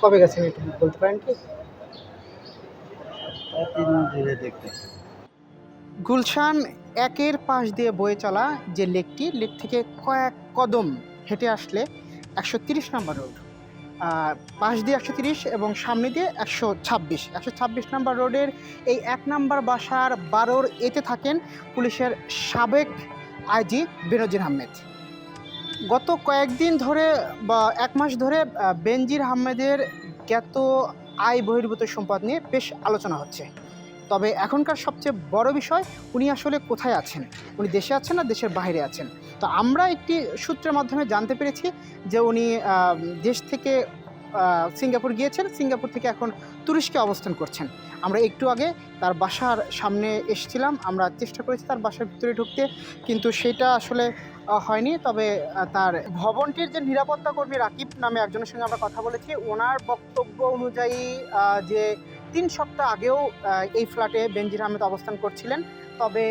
কবে গেছেন একটু বলতে পারেন কি? গুলশান একের পাশ দিয়ে বয়ে চলা যে লেকটি, লেক থেকে কয়েক কদম হেঁটে আসলে ১৩০ নাম্বার রোড, পাশ দিয়ে ১৩০ এবং সামনে দিয়ে ১২৬ নাম্বার রোডের এই ১ নাম্বার বাসার ১২ এতে থাকেন পুলিশের সাবেক আইজি বেনজির আহমেদ। গত কয়েকদিন ধরে বা ১ মাস ধরে বেনজির আহমেদের জ্ঞাত আয় বহির্ভূত সম্পদ নিয়ে বেশ আলোচনা হচ্ছে। তবে এখনকার সবচেয়ে বড় বিষয়, উনি আসলে কোথায় আছেন? উনি দেশে আছেন না দেশের বাইরে আছেন? তো আমরা একটি সূত্রের মাধ্যমে জানতে পেরেছি যে উনি দেশ থেকে সিঙ্গাপুর গিয়েছেন, সিঙ্গাপুর থেকে এখন তুরস্কে অবস্থান করছেন। আমরা একটু আগে তার বাসার সামনে এসেছিলাম, আমরা চেষ্টা করেছি তার বাসার ভিতরে ঢুকতে, কিন্তু সেটা আসলে হয়নি। তবে তার ভবনটির যে নিরাপত্তা কর্মী রাকিব নামে একজনের সঙ্গে আমরা কথা বলেছি, ওনার বক্তব্য অনুযায়ী যে ৩ সপ্তাহ আগেও এই ফ্ল্যাটে বেনজির আহমেদ অবস্থান করছিলেন। তবে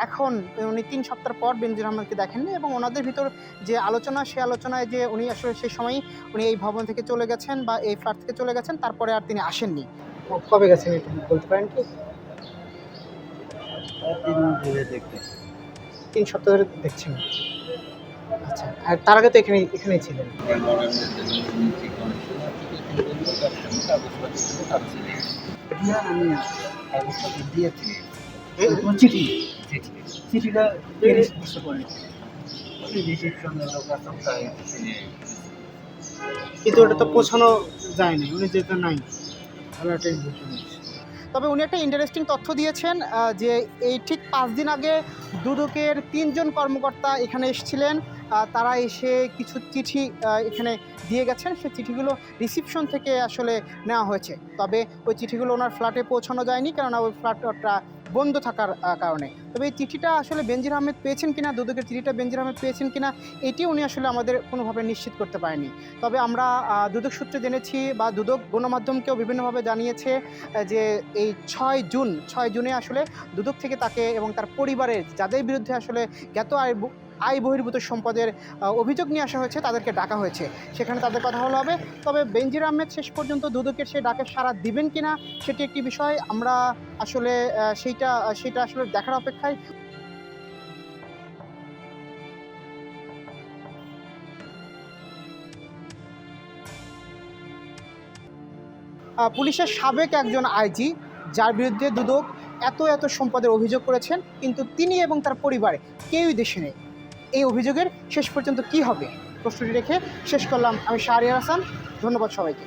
এখন উনি ৩ সপ্তাহ পর বেনজির আহমেদকে দেখেননি এবং ওনাদের ভিতর যে আলোচনা, সেই আলোচনায় যে উনি আসলে সেই সময়ই উনি এই ভবন থেকে চলে গেছেন বা এই ফ্ল্যাট থেকে চলে গেছেন, তারপরে আর তিনি আসেননি। কবে গেছেন একটু বলতে পারেন কি? ৩ সপ্তাহ ধরে দেখছেন। আচ্ছা, আর তার আগে তো এখানেই ছিলেন। কিন্তু ওটা তো পৌঁছানো যায়নি, উনি যেতে নাই। তবে উনি একটা ইন্টারেস্টিং তথ্য দিয়েছেন যে এই ঠিক ৫ দিন আগে দুদকের ৩ জন কর্মকর্তা এখানে এসেছিলেন। তারা এসে কিছু চিঠি এখানে দিয়ে গেছেন। সেই চিঠিগুলো রিসিপশন থেকে আসলে নেওয়া হয়েছে। তবে ওই চিঠিগুলো ওনার ফ্ল্যাটে পৌঁছানো যায়নি, কেননা ওই ফ্ল্যাটটা বন্ধ থাকার কারণে। তবে এই চিঠিটা আসলে বেনজির আহমেদ পেয়েছেন কিনা, দুদকের চিঠিটা বেনজির আহমেদ পেয়েছেন কিনা, এটি উনি আসলে আমাদের কোনোভাবে নিশ্চিত করতে পারেনি। তবে আমরা দুদক সূত্রে জেনেছি বা দুদক গণমাধ্যমকেও বিভিন্নভাবে জানিয়েছে যে এই ৬ জুনে আসলে দুদক থেকে তাকে এবং তার পরিবারের যাদের বিরুদ্ধে আসলে জ্ঞাত আয় বহির্ভূত সম্পদের অভিযোগ নিয়ে আসা হয়েছে, তাদেরকে ডাকা হয়েছে। সেখানে তাদের কথা বলা হবে। তবে বেনজির আহমেদ শেষ পর্যন্ত দুদকের সেই ডাকে সাড়া দিবেন কিনা, সেটি একটি বিষয়। আমরা আসলে সেইটা আসলে দেখার অপেক্ষায়। পুলিশের সাবেক একজন আইজি, যার বিরুদ্ধে দুদক এত সম্পদের অভিযোগ করেছেন, কিন্তু তিনি এবং তার পরিবার কেউই দেশে নেই। এই অভিযোগের শেষ পর্যন্ত কি হবে, প্রশ্নটি রেখে শেষ করলাম আমি শাহরিয়ার হাসান। ধন্যবাদ সবাইকে।